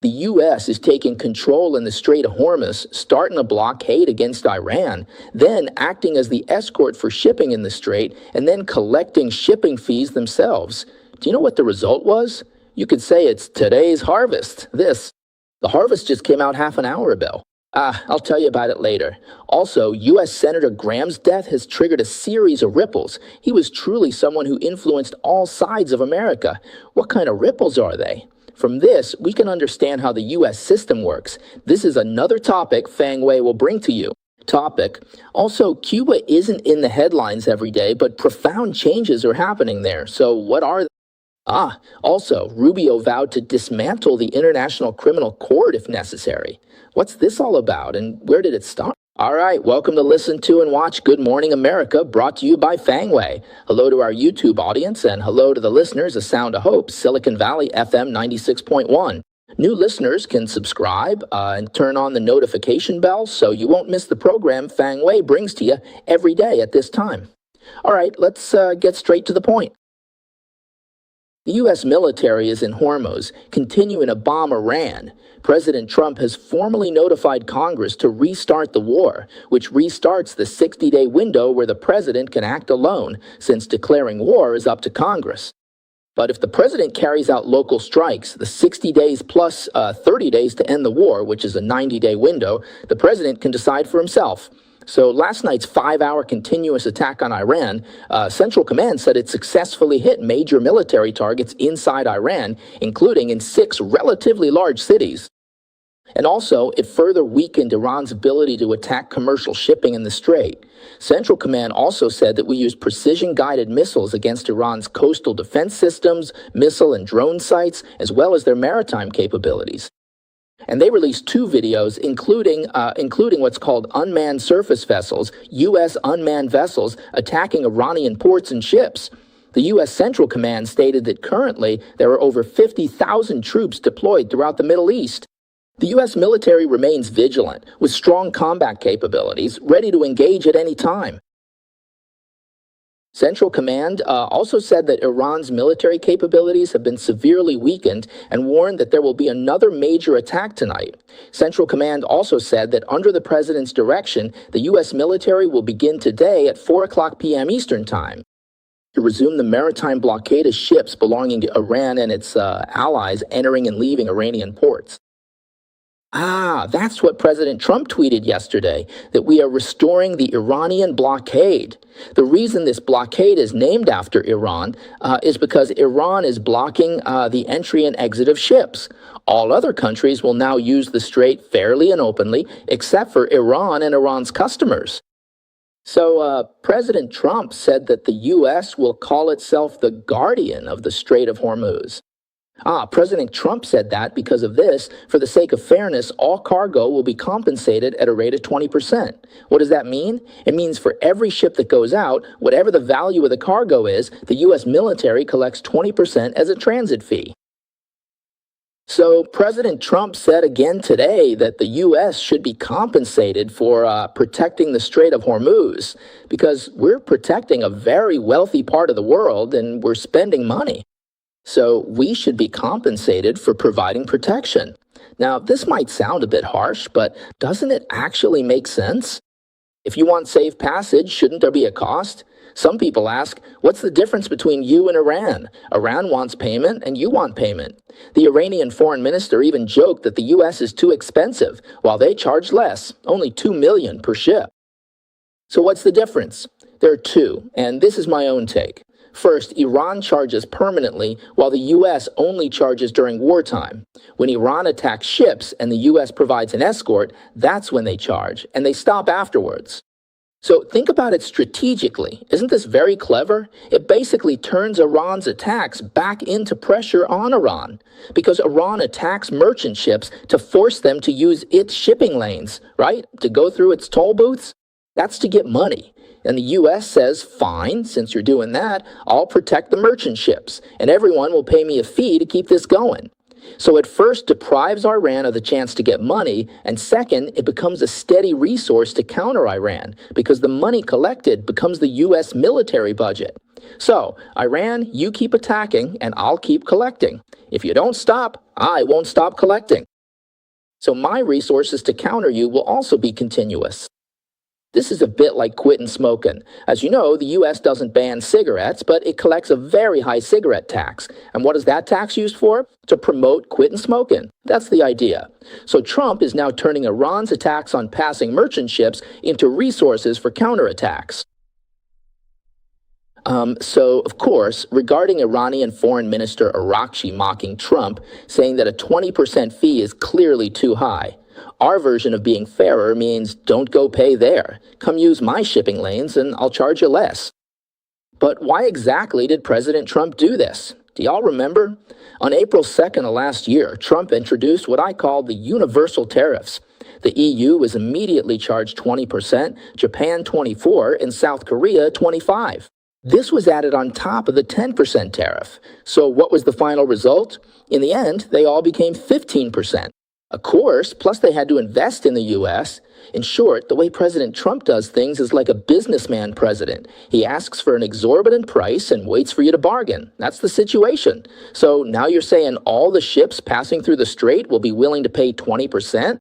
The U.S. is taking control in the Strait of Hormuz, starting a blockade against Iran, then acting as the escort for shipping in the strait, and then collecting shipping fees themselves. Do you know what the result was? You could say it's today's harvest. The harvest just came out half an hour ago. I'll tell you about it later. Also, U.S. Senator Graham's death has triggered a series of ripples. He was truly someone who influenced all sides of America. What kind of ripples are they? From this, we can understand how the U.S. system works. This is another topic Fang Wei will bring to you. Also, Cuba isn't in the headlines every day, but profound changes are happening there. So what are they? Also, Rubio vowed to dismantle the International Criminal Court if necessary. What's this all about, and where did it start? All right, welcome to listen to and watch Good Morning America, brought to you by Fang Wei. Hello to our YouTube audience, and hello to the listeners of Sound of Hope, Silicon Valley FM 96.1. New listeners can subscribe and turn on the notification bell so you won't miss the program Fang Wei brings to you every day at this time. All right, let's get straight to the point. The U.S. military is in Hormuz, continuing to bomb Iran. President Trump has formally notified Congress to restart the war, which restarts the 60-day window where the president can act alone, since declaring war is up to Congress. But if the president carries out local strikes, the 60 days plus 30 days to end the war, which is a 90-day window, the president can decide for himself. So last night's 5-hour continuous attack on Iran, Central Command said it successfully hit major military targets inside Iran, including in 6 relatively large cities. And also, it further weakened Iran's ability to attack commercial shipping in the Strait. Central Command also said that we used precision-guided missiles against Iran's coastal defense systems, missile and drone sites, as well as their maritime capabilities. And they released 2 videos, including what's called unmanned surface vessels, U.S. unmanned vessels attacking Iranian ports and ships. The U.S. Central Command stated that currently there are over 50,000 troops deployed throughout the Middle East. The U.S. military remains vigilant, with strong combat capabilities, ready to engage at any time. Central Command also said that Iran's military capabilities have been severely weakened and warned that there will be another major attack tonight. Central Command also said that under the president's direction, the U.S. military will begin today at 4:00 p.m. Eastern Time to resume the maritime blockade of ships belonging to Iran and its allies entering and leaving Iranian ports. That's what President Trump tweeted yesterday, that we are restoring the Iranian blockade. The reason this blockade is named after Iran is because Iran is blocking the entry and exit of ships. All other countries will now use the strait fairly and openly, except for Iran and Iran's customers. So President Trump said that the U.S. will call itself the guardian of the Strait of Hormuz. President Trump said that because of this, for the sake of fairness, all cargo will be compensated at a rate of 20%. What does that mean? It means for every ship that goes out, whatever the value of the cargo is, the U.S. military collects 20% as a transit fee. So President Trump said again today that the U.S. should be compensated for protecting the Strait of Hormuz, because we're protecting a very wealthy part of the world and we're spending money. So we should be compensated for providing protection. Now, this might sound a bit harsh, but doesn't it actually make sense? If you want safe passage, shouldn't there be a cost? Some people ask, what's the difference between you and Iran? Iran wants payment and you want payment. The Iranian foreign minister even joked that the U.S. is too expensive, while they charge less, only $2 million per ship. So what's the difference? There are 2, and this is my own take. First, Iran charges permanently, while the U.S. only charges during wartime. When Iran attacks ships and the U.S. provides an escort, that's when they charge, and they stop afterwards. So think about it strategically. Isn't this very clever? It basically turns Iran's attacks back into pressure on Iran, because Iran attacks merchant ships to force them to use its shipping lanes, right? To go through its toll booths. That's to get money. And the U.S. says, fine, since you're doing that, I'll protect the merchant ships, and everyone will pay me a fee to keep this going. So it first deprives Iran of the chance to get money, and second, it becomes a steady resource to counter Iran, because the money collected becomes the U.S. military budget. So, Iran, you keep attacking, and I'll keep collecting. If you don't stop, I won't stop collecting. So my resources to counter you will also be continuous. This is a bit like quitting smoking. As you know, the US doesn't ban cigarettes, but it collects a very high cigarette tax. And what is that tax used for? To promote quitting smoking. That's the idea. So Trump is now turning Iran's attacks on passing merchant ships into resources for counterattacks. So, of course, regarding Iranian Foreign Minister Arakchi mocking Trump, saying that a 20% fee is clearly too high. Our version of being fairer means don't go pay there. Come use my shipping lanes and I'll charge you less. But why exactly did President Trump do this? Do y'all remember? On April 2nd of last year, Trump introduced what I call the universal tariffs. The EU was immediately charged 20%, Japan 24%, and South Korea 25%. This was added on top of the 10% tariff. So what was the final result? In the end, they all became 15%. Of course, plus they had to invest in the U.S. In short, the way President Trump does things is like a businessman president. He asks for an exorbitant price and waits for you to bargain. That's the situation. So now you're saying all the ships passing through the Strait will be willing to pay 20%?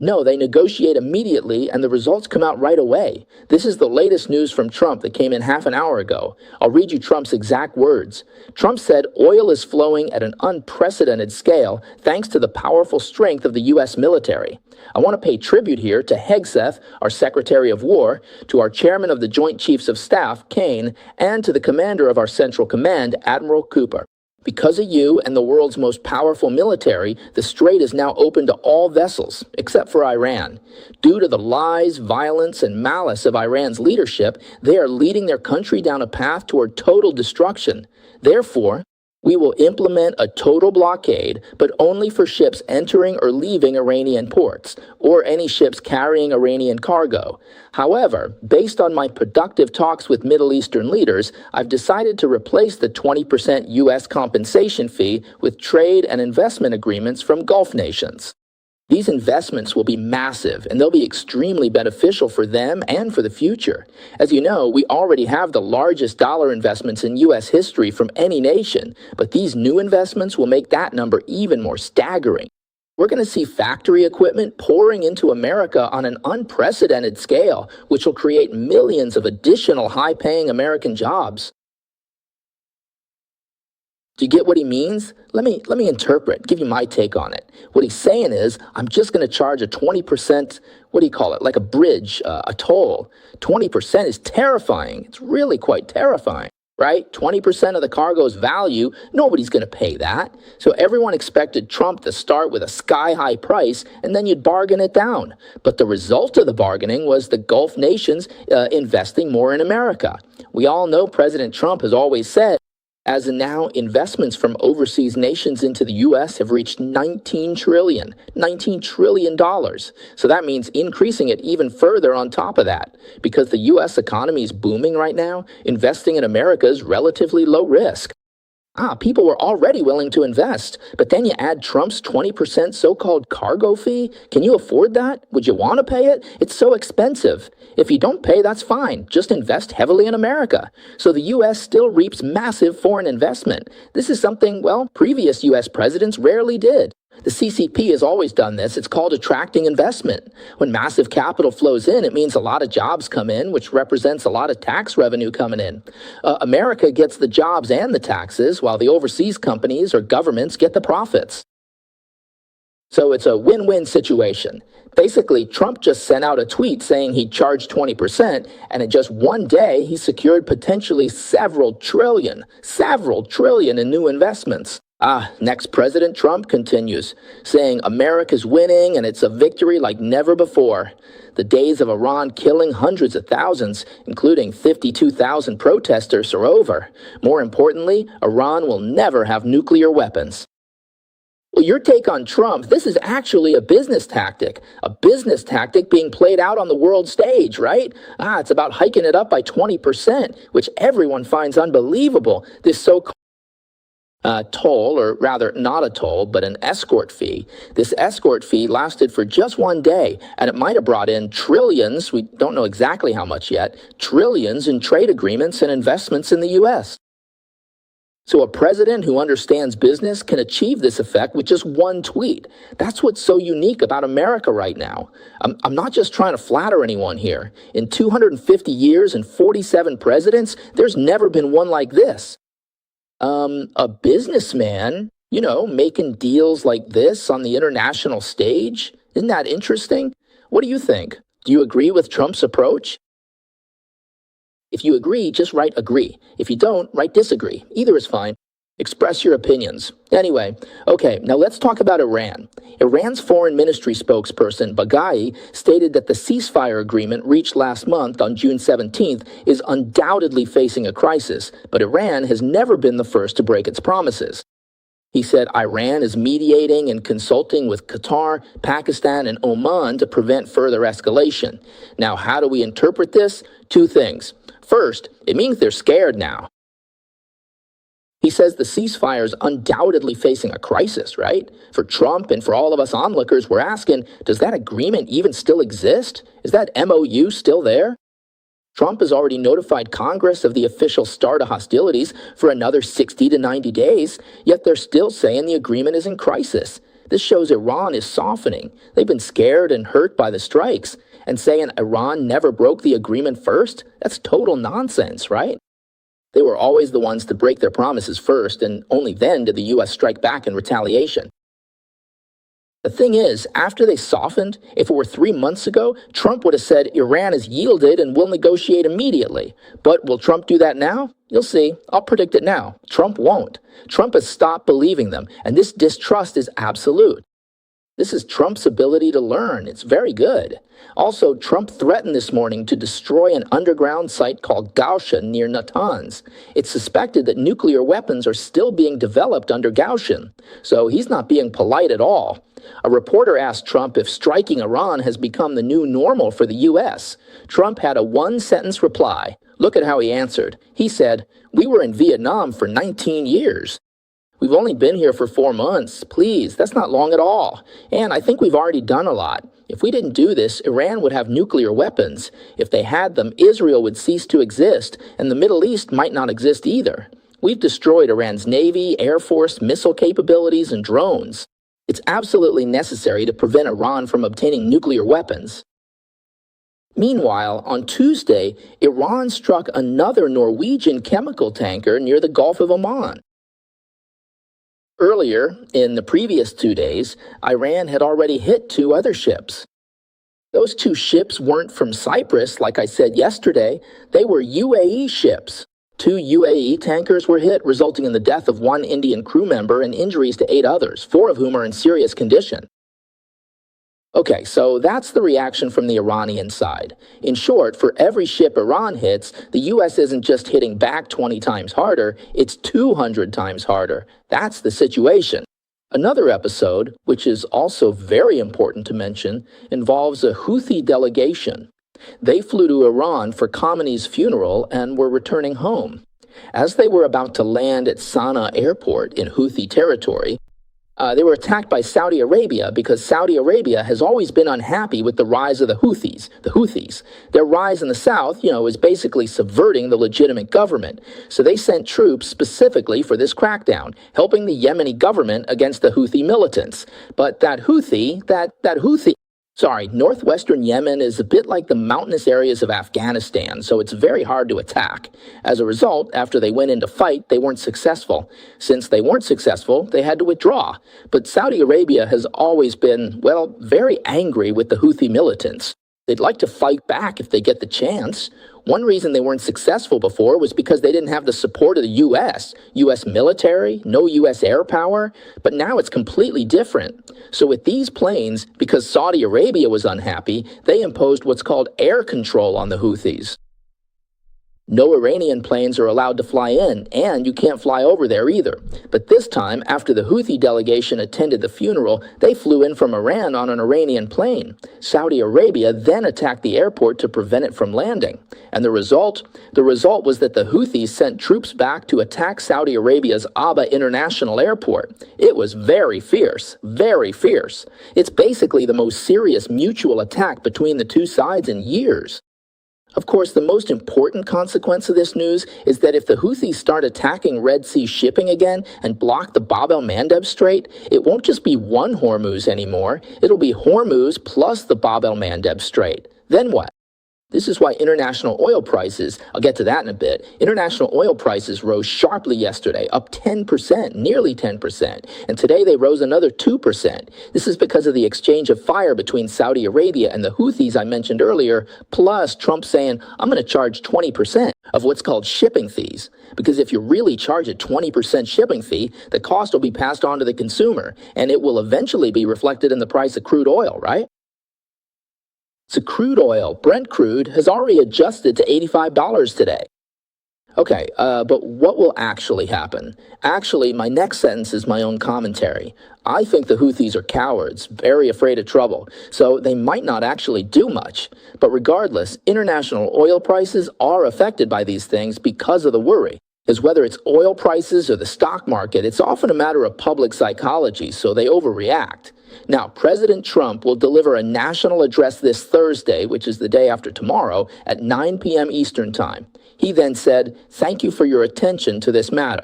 No, they negotiate immediately and the results come out right away. This is the latest news from Trump that came in half an hour ago. I'll read you Trump's exact words. Trump said oil is flowing at an unprecedented scale thanks to the powerful strength of the U.S. military. I want to pay tribute here to Hegseth, our Secretary of War, to our Chairman of the Joint Chiefs of Staff, Kane, and to the Commander of our Central Command, Admiral Cooper. Because of you and the world's most powerful military, the Strait is now open to all vessels, except for Iran. Due to the lies, violence, and malice of Iran's leadership, they are leading their country down a path toward total destruction. Therefore, we will implement a total blockade, but only for ships entering or leaving Iranian ports, or any ships carrying Iranian cargo. However, based on my productive talks with Middle Eastern leaders, I've decided to replace the 20% U.S. compensation fee with trade and investment agreements from Gulf nations. These investments will be massive, and they'll be extremely beneficial for them and for the future. As you know, we already have the largest dollar investments in U.S. history from any nation, but these new investments will make that number even more staggering. We're going to see factory equipment pouring into America on an unprecedented scale, which will create millions of additional high-paying American jobs. Do you get what he means? Let me interpret, give you my take on it. What he's saying is, I'm just going to charge a 20%, what do you call it, like a bridge, a toll. 20% is terrifying. It's really quite terrifying, right? 20% of the cargo's value, nobody's going to pay that. So everyone expected Trump to start with a sky-high price, and then you'd bargain it down. But the result of the bargaining was the Gulf nations investing more in America. We all know President Trump has always said, as in now, investments from overseas nations into the U.S. have reached $19 trillion. So that means increasing it even further on top of that. Because the U.S. economy is booming right now, investing in America is relatively low risk. People were already willing to invest, but then you add Trump's 20% so-called cargo fee? Can you afford that? Would you want to pay it? It's so expensive. If you don't pay, that's fine. Just invest heavily in America. So the U.S. still reaps massive foreign investment. This is something, well, previous U.S. presidents rarely did. The CCP has always done this. It's called attracting investment. When massive capital flows in, it means a lot of jobs come in, which represents a lot of tax revenue coming in. America gets the jobs and the taxes, while the overseas companies or governments get the profits. So it's a win-win situation. Basically, Trump just sent out a tweet saying he charged 20%, and in just one day, he secured potentially several trillion in new investments. Next President Trump continues, saying America's winning and it's a victory like never before. The days of Iran killing hundreds of thousands, including 52,000 protesters, are over. More importantly, Iran will never have nuclear weapons. Well, your take on Trump, this is actually a business tactic being played out on the world stage, right? It's about hiking it up by 20%, which everyone finds unbelievable. This so-called toll, or rather not a toll, but an escort fee. This escort fee lasted for just one day, and it might have brought in trillions, we don't know exactly how much yet, trillions in trade agreements and investments in the U.S. So a president who understands business can achieve this effect with just one tweet. That's what's so unique about America right now. I'm not just trying to flatter anyone here. In 250 years and 47 presidents, there's never been one like this. A businessman, making deals like this on the international stage. Isn't that interesting? What do you think? Do you agree with Trump's approach? If you agree, just write agree. If you don't, write disagree. Either is fine. Express your opinions. Anyway, okay, now let's talk about Iran. Iran's foreign ministry spokesperson, Baghai, stated that the ceasefire agreement reached last month on June 17th is undoubtedly facing a crisis, but Iran has never been the first to break its promises. He said Iran is mediating and consulting with Qatar, Pakistan, and Oman to prevent further escalation. Now, how do we interpret this? Two things. First, it means they're scared now. He says the ceasefire is undoubtedly facing a crisis, right? For Trump and for all of us onlookers, we're asking, does that agreement even still exist? Is that MOU still there? Trump has already notified Congress of the official start of hostilities for another 60 to 90 days, yet they're still saying the agreement is in crisis. This shows Iran is softening. They've been scared and hurt by the strikes. And saying Iran never broke the agreement first, that's total nonsense, right? They were always the ones to break their promises first, and only then did the U.S. strike back in retaliation. The thing is, after they softened, if it were 3 months ago, Trump would have said Iran has yielded and will negotiate immediately. But will Trump do that now? You'll see. I'll predict it now. Trump won't. Trump has stopped believing them, and this distrust is absolute. This is Trump's ability to learn. It's very good. Also, Trump threatened this morning to destroy an underground site called Gauchin near Natanz. It's suspected that nuclear weapons are still being developed under Gauchin, so he's not being polite at all. A reporter asked Trump if striking Iran has become the new normal for the U.S. Trump had a one-sentence reply. Look at how he answered. He said, "We were in Vietnam for 19 years. We've only been here for 4 months. Please, that's not long at all. And I think we've already done a lot. If we didn't do this, Iran would have nuclear weapons. If they had them, Israel would cease to exist, and the Middle East might not exist either. We've destroyed Iran's navy, air force, missile capabilities, and drones. It's absolutely necessary to prevent Iran from obtaining nuclear weapons." Meanwhile, on Tuesday, Iran struck another Norwegian chemical tanker near the Gulf of Oman. Earlier, in the previous 2 days, Iran had already hit 2 other ships. Those 2 ships weren't from Cyprus, like I said yesterday. They were UAE ships. 2 UAE tankers were hit, resulting in the death of 1 Indian crew member and injuries to 8 others, 4 of whom are in serious condition. Okay, so that's the reaction from the Iranian side. In short, for every ship Iran hits, the U.S. isn't just hitting back 20 times harder, it's 200 times harder. That's the situation. Another episode, which is also very important to mention, involves a Houthi delegation. They flew to Iran for Khamenei's funeral and were returning home. As they were about to land at Sana'a airport in Houthi territory, they were attacked by Saudi Arabia because Saudi Arabia has always been unhappy with the rise of the Houthis. Their rise in the south, is basically subverting the legitimate government. So they sent troops specifically for this crackdown, helping the Yemeni government against the Houthi militants. But northwestern Yemen is a bit like the mountainous areas of Afghanistan, so it's very hard to attack. As a result, after they went in to fight, they weren't successful. Since they weren't successful, they had to withdraw. But Saudi Arabia has always been, very angry with the Houthi militants. They'd like to fight back if they get the chance. One reason they weren't successful before was because they didn't have the support of the U.S. U.S. military, no U.S. air power, but now it's completely different. So with these planes, because Saudi Arabia was unhappy, they imposed what's called air control on the Houthis. No Iranian planes are allowed to fly in, and you can't fly over there either. But this time, after the Houthi delegation attended the funeral, they flew in from Iran on an Iranian plane. Saudi Arabia then attacked the airport to prevent it from landing. And the result? The result was that the Houthis sent troops back to attack Saudi Arabia's Aba International Airport. It was very fierce, very fierce. It's basically the most serious mutual attack between the two sides in years. Of course, the most important consequence of this news is that if the Houthis start attacking Red Sea shipping again and block the Bab el-Mandeb Strait, it won't just be one Hormuz anymore. It'll be Hormuz plus the Bab el-Mandeb Strait. Then what? This is why international oil prices, I'll get to that in a bit, international oil prices rose sharply yesterday, up 10%, nearly 10%, and today they rose another 2%. This is because of the exchange of fire between Saudi Arabia and the Houthis I mentioned earlier, plus Trump saying, I'm going to charge 20% of what's called shipping fees. Because if you really charge a 20% shipping fee, the cost will be passed on to the consumer, and it will eventually be reflected in the price of crude oil, right? So crude oil, Brent crude, has already adjusted to $85 today. Okay, but what will actually happen? Actually, my next sentence is my own commentary. I think the Houthis are cowards, very afraid of trouble, so they might not actually do much. But regardless, international oil prices are affected by these things because of the worry. Because whether it's oil prices or the stock market, it's often a matter of public psychology, so they overreact. Now, President Trump will deliver a national address this Thursday, which is the day after tomorrow, at 9 p.m. Eastern Time. He then said, "Thank you for your attention to this matter."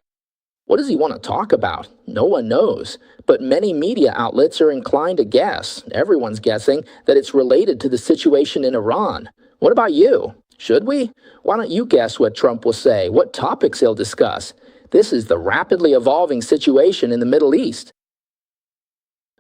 What does he want to talk about? No one knows. But many media outlets are inclined to guess, everyone's guessing, that it's related to the situation in Iran. What about you? Should we? Why don't you guess what Trump will say, what topics he'll discuss? This is the rapidly evolving situation in the Middle East.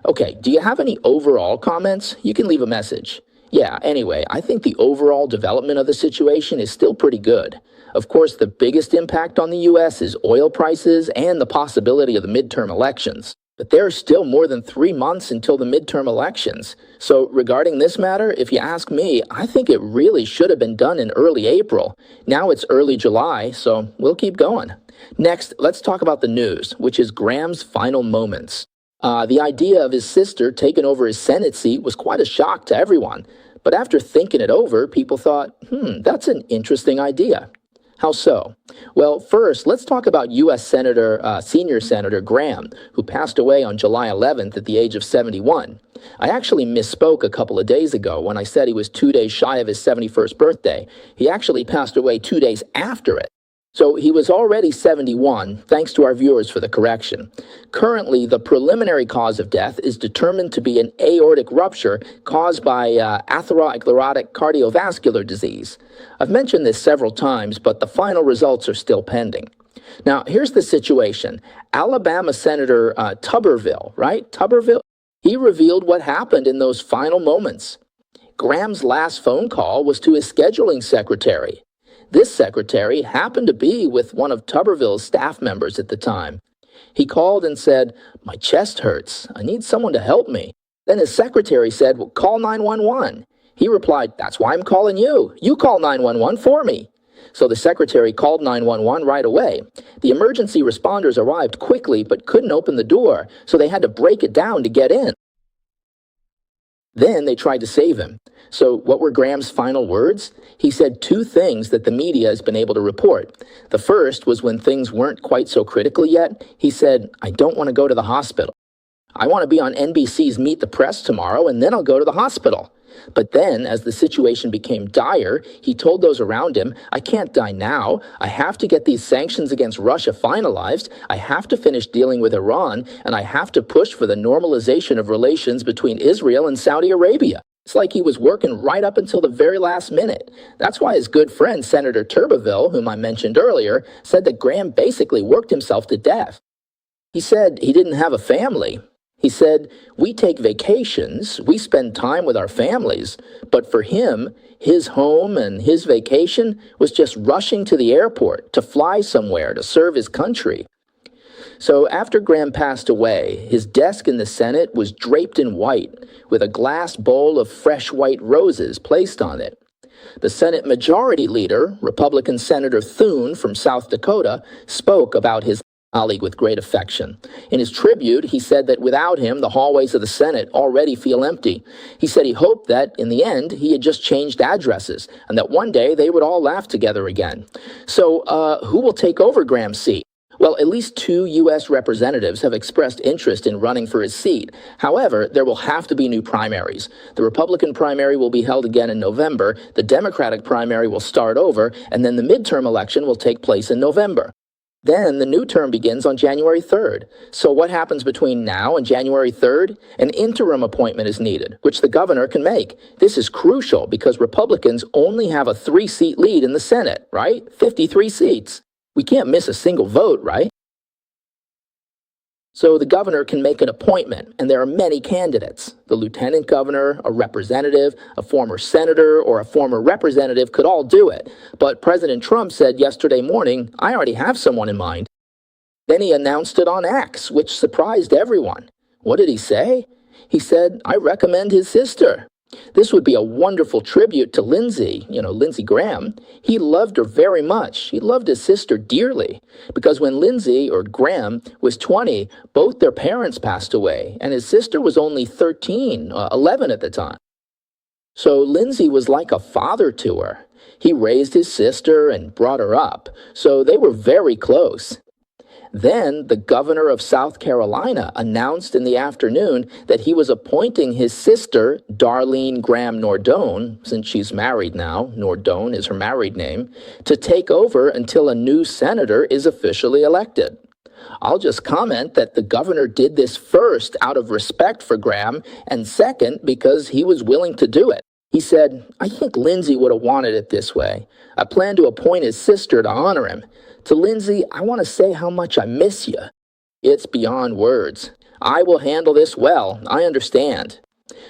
Okay, do you have any overall comments? You can leave a message. Yeah, anyway, I think the overall development of the situation is still pretty good. Of course, the biggest impact on the U.S. is oil prices and the possibility of the midterm elections. But there are still more than 3 months until the midterm elections. So regarding this matter, if you ask me, I think it really should have been done in early April. Now it's early July, so we'll keep going. Next, let's talk about the news, which is Graham's final moments. The idea of his sister taking over his Senate seat was quite a shock to everyone. But after thinking it over, people thought, that's an interesting idea. How so? Well, first, let's talk about U.S. Senior Senator Graham, who passed away on July 11th at the age of 71. I actually misspoke a couple of days ago when I said he was 2 days shy of his 71st birthday. He actually passed away 2 days after it. So he was already 71, thanks to our viewers for the correction. Currently, the preliminary cause of death is determined to be an aortic rupture caused by atherosclerotic cardiovascular disease. I've mentioned this several times, but the final results are still pending. Now, here's the situation. Alabama Senator Tuberville, right? Tuberville, he revealed what happened in those final moments. Graham's last phone call was to his scheduling secretary. This secretary happened to be with one of Tuberville's staff members at the time. He called and said, "My chest hurts. I need someone to help me." Then his secretary said, "Well, call 911. He replied, "That's why I'm calling you. You call 911 for me." So the secretary called 911 right away. The emergency responders arrived quickly but couldn't open the door, so they had to break it down to get in. Then they tried to save him. So what were Graham's final words? He said 2 things that the media has been able to report. The first was when things weren't quite so critical yet. He said, "I don't want to go to the hospital. I want to be on NBC's Meet the Press tomorrow, and then I'll go to the hospital." But then, as the situation became dire, he told those around him, "I can't die now. I have to get these sanctions against Russia finalized. I have to finish dealing with Iran, and I have to push for the normalization of relations between Israel and Saudi Arabia." It's like he was working right up until the very last minute. That's why his good friend, Senator Tuberville, whom I mentioned earlier, said that Graham basically worked himself to death. He said he didn't have a family. He said, "We take vacations, we spend time with our families, but for him, his home and his vacation was just rushing to the airport to fly somewhere to serve his country." So after Graham passed away, his desk in the Senate was draped in white, with a glass bowl of fresh white roses placed on it. The Senate Majority Leader, Republican Senator Thune from South Dakota, spoke about his colleague with great affection. In his tribute, he said that without him, the hallways of the Senate already feel empty. He said he hoped that, in the end, he had just changed addresses, and that one day they would all laugh together again. So, who will take over Graham's seat? Well, at least two U.S. representatives have expressed interest in running for his seat. However, there will have to be new primaries. The Republican primary will be held again in November, the Democratic primary will start over, and then the midterm election will take place in November. Then the new term begins on January 3rd. So what happens between now and January 3rd? An interim appointment is needed, which the governor can make. This is crucial because Republicans only have a 3-seat lead in the Senate, right? 53 seats. We can't miss a single vote, right? So the governor can make an appointment, and there are many candidates. The lieutenant governor, a representative, a former senator, or a former representative could all do it. But President Trump said yesterday morning, I already have someone in mind. Then he announced it on X, which surprised everyone. What did he say? He said, I recommend his sister. This would be a wonderful tribute to Lindsey Graham. He loved her very much. He loved his sister dearly. Because when Lindsey, or Graham, was 20, both their parents passed away, and his sister was only 11 at the time. So Lindsey was like a father to her. He raised his sister and brought her up, so they were very close. Then the governor of South Carolina announced in the afternoon that he was appointing his sister, Darlene Graham Nordone, since she's married now, Nordone is her married name, to take over until a new senator is officially elected. I'll just comment that the governor did this first out of respect for Graham, and second because he was willing to do it. He said, I think Lindsey would have wanted it this way. I plan to appoint his sister to honor him. To Lindsey, I want to say how much I miss you. It's beyond words. I will handle this well. I understand.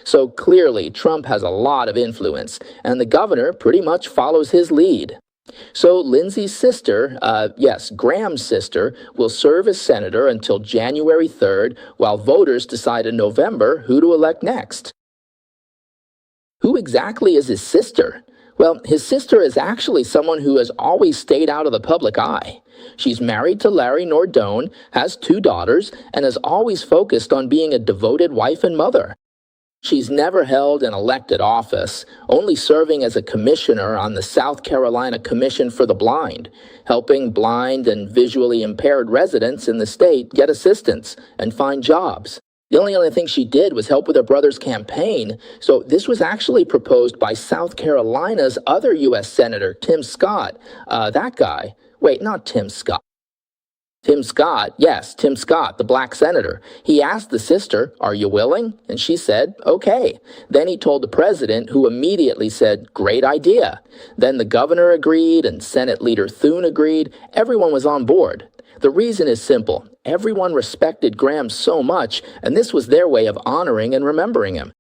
So clearly, Trump has a lot of influence, and the governor pretty much follows his lead. So Lindsey's sister, Graham's sister, will serve as senator until January 3rd, while voters decide in November who to elect next. Who exactly is his sister? Well, his sister is actually someone who has always stayed out of the public eye. She's married to Larry Nordone, has 2 daughters, and has always focused on being a devoted wife and mother. She's never held an elected office, only serving as a commissioner on the South Carolina Commission for the Blind, helping blind and visually impaired residents in the state get assistance and find jobs. The only other thing she did was help with her brother's campaign, so this was actually proposed by South Carolina's other U.S. Senator, Tim Scott. That guy. Wait, not Tim Scott. Tim Scott, yes, Tim Scott, the black senator. He asked the sister, are you willing? And she said, okay. Then he told the president, who immediately said, great idea. Then the governor agreed, and Senate Leader Thune agreed. Everyone was on board. The reason is simple. Everyone respected Graham so much, and this was their way of honoring and remembering him.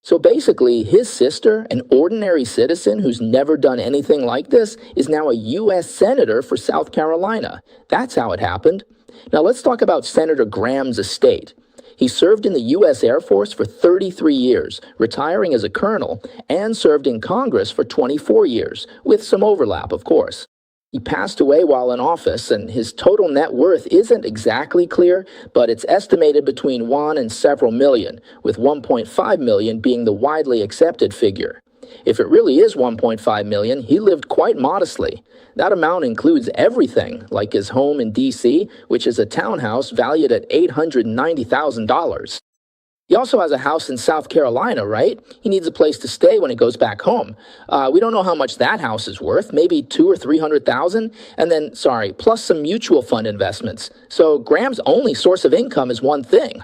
So basically, his sister, an ordinary citizen who's never done anything like this, is now a U.S. Senator for South Carolina. That's how it happened. Now let's talk about Senator Graham's estate. He served in the U.S. Air Force for 33 years, retiring as a colonel, and served in Congress for 24 years, with some overlap, of course. He passed away while in office, and his total net worth isn't exactly clear, but it's estimated between $1 and several million, with $1.5 million being the widely accepted figure. If it really is $1.5 million, he lived quite modestly. That amount includes everything, like his home in D.C., which is a townhouse valued at $890,000. He also has a house in South Carolina, right? He needs a place to stay when he goes back home. We don't know how much that house is worth, maybe $200,000 or $300,000, and then, plus some mutual fund investments. So Graham's only source of income is one thing.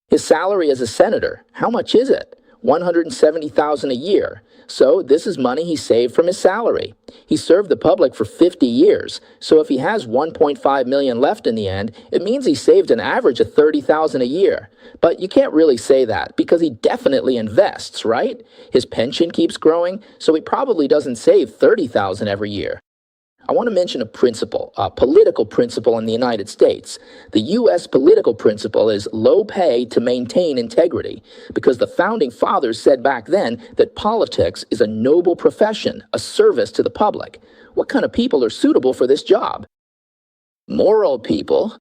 His salary as a senator, how much is it? $170,000 a year. So this is money he saved from his salary. He served the public for 50 years. So if he has $1.5 million left in the end, it means he saved an average of $30,000 a year. But you can't really say that because he definitely invests, right? His pension keeps growing, so he probably doesn't save $30,000 every year. I want to mention a principle, a political principle in the United States. The U.S. political principle is low pay to maintain integrity, because the founding fathers said back then that politics is a noble profession, a service to the public. What kind of people are suitable for this job? Moral people.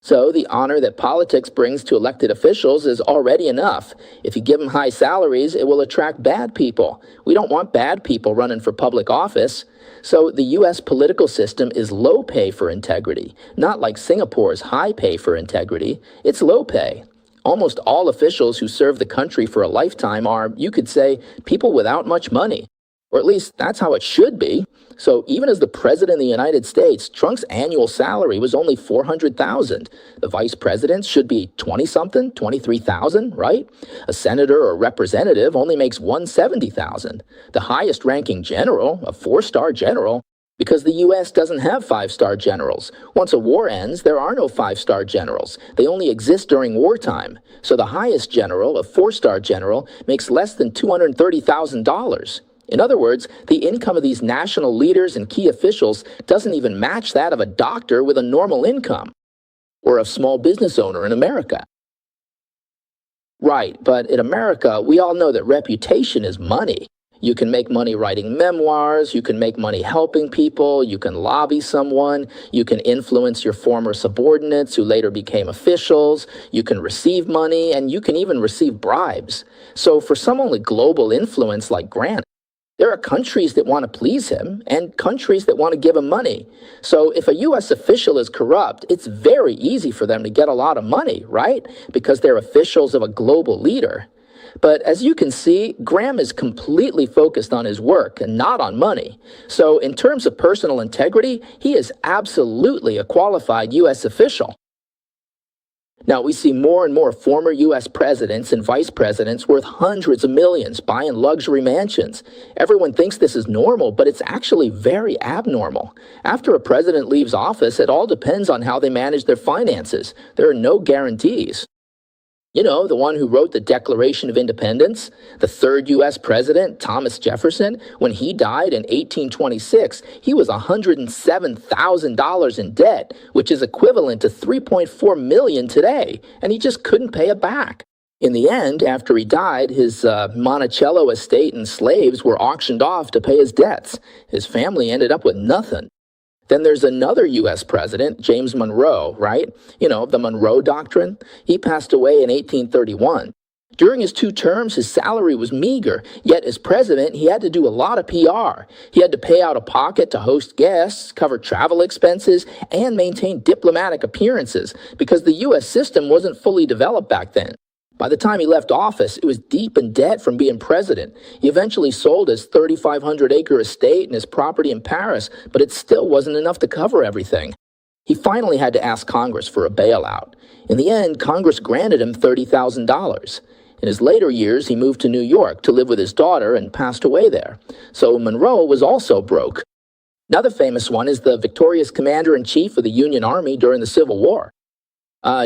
So the honor that politics brings to elected officials is already enough. If you give them high salaries, it will attract bad people. We don't want bad people running for public office. So the U.S. political system is low pay for integrity, not like Singapore's high pay for integrity. It's low pay. Almost all officials who serve the country for a lifetime are, you could say, people without much money. Or at least that's how it should be. So even as the president of the United States, Trump's annual salary was only $400,000. The vice president should be 20-something, 23,000, right? A senator or representative only makes 170,000. The highest ranking general, a 4-star general, because the U.S. doesn't have 5-star generals. Once a war ends, there are no 5-star generals. They only exist during wartime. So the highest general, a 4-star general, makes less than $230,000. In other words, the income of these national leaders and key officials doesn't even match that of a doctor with a normal income, or a small business owner in America. Right, but in America, we all know that reputation is money. You can make money writing memoirs, you can make money helping people, you can lobby someone, you can influence your former subordinates who later became officials, you can receive money, and you can even receive bribes. So for someone with global influence like Grant, there are countries that want to please him and countries that want to give him money. So if a U.S. official is corrupt, it's very easy for them to get a lot of money, right? Because they're officials of a global leader. But as you can see, Graham is completely focused on his work and not on money. So in terms of personal integrity, he is absolutely a qualified U.S. official. Now, we see more and more former U.S. presidents and vice presidents worth hundreds of millions buying luxury mansions. Everyone thinks this is normal, but it's actually very abnormal. After a president leaves office, it all depends on how they manage their finances. There are no guarantees. You know, the one who wrote the Declaration of Independence, the third U.S. president, Thomas Jefferson, when he died in 1826, he was $107,000 in debt, which is equivalent to $3.4 million today, and he just couldn't pay it back. In the end, after he died, his Monticello estate and slaves were auctioned off to pay his debts. His family ended up with nothing. Then there's another U.S. president, James Monroe, right? You know, the Monroe Doctrine. He passed away in 1831. During his 2 terms, his salary was meager, yet as president, he had to do a lot of PR. He had to pay out of pocket to host guests, cover travel expenses, and maintain diplomatic appearances, because the U.S. system wasn't fully developed back then. By the time he left office, it was deep in debt from being president. He eventually sold his 3,500-acre estate and his property in Paris, but it still wasn't enough to cover everything. He finally had to ask Congress for a bailout. In the end, Congress granted him $30,000. In his later years, he moved to New York to live with his daughter and passed away there. So Monroe was also broke. Another famous one is the victorious commander-in-chief of the Union Army during the Civil War.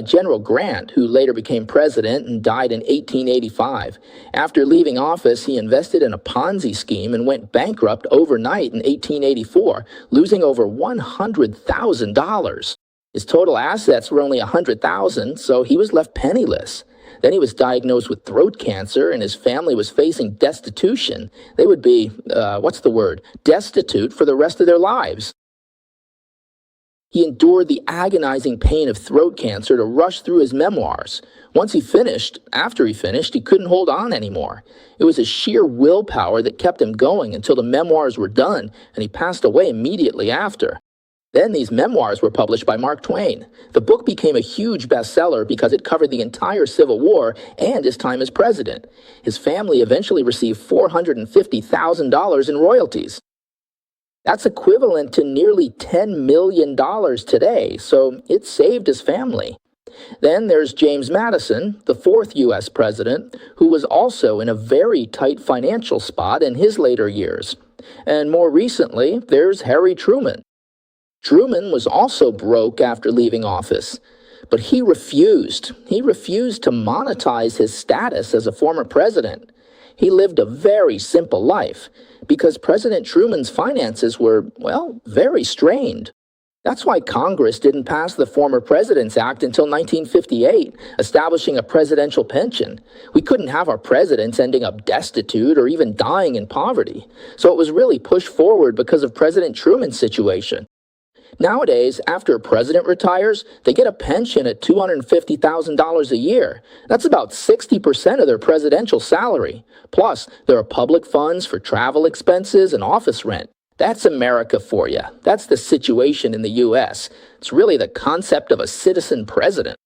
General Grant, who later became president and died in 1885. After leaving office, he invested in a Ponzi scheme and went bankrupt overnight in 1884, losing over $100,000. His total assets were only $100,000, so he was left penniless. Then he was diagnosed with throat cancer, and his family was facing destitution. They would be, destitute for the rest of their lives. He endured the agonizing pain of throat cancer to rush through his memoirs. After he finished, he couldn't hold on anymore. It was his sheer willpower that kept him going until the memoirs were done, and he passed away immediately after. Then these memoirs were published by Mark Twain. The book became a huge bestseller because it covered the entire Civil War and his time as president. His family eventually received $450,000 in royalties. That's equivalent to nearly $10 million today, so it saved his family. Then there's James Madison, the 4th U.S. president, who was also in a very tight financial spot in his later years. And more recently, there's Harry Truman. Truman was also broke after leaving office, but he refused. He refused to monetize his status as a former president. He lived a very simple life because President Truman's finances were, very strained. That's why Congress didn't pass the Former Presidents Act until 1958, establishing a presidential pension. We couldn't have our presidents ending up destitute or even dying in poverty. So it was really pushed forward because of President Truman's situation. Nowadays, after a president retires, they get a pension at $250,000 a year. That's about 60% of their presidential salary. Plus, there are public funds for travel expenses and office rent. That's America for you. That's the situation in the U.S. It's really the concept of a citizen president.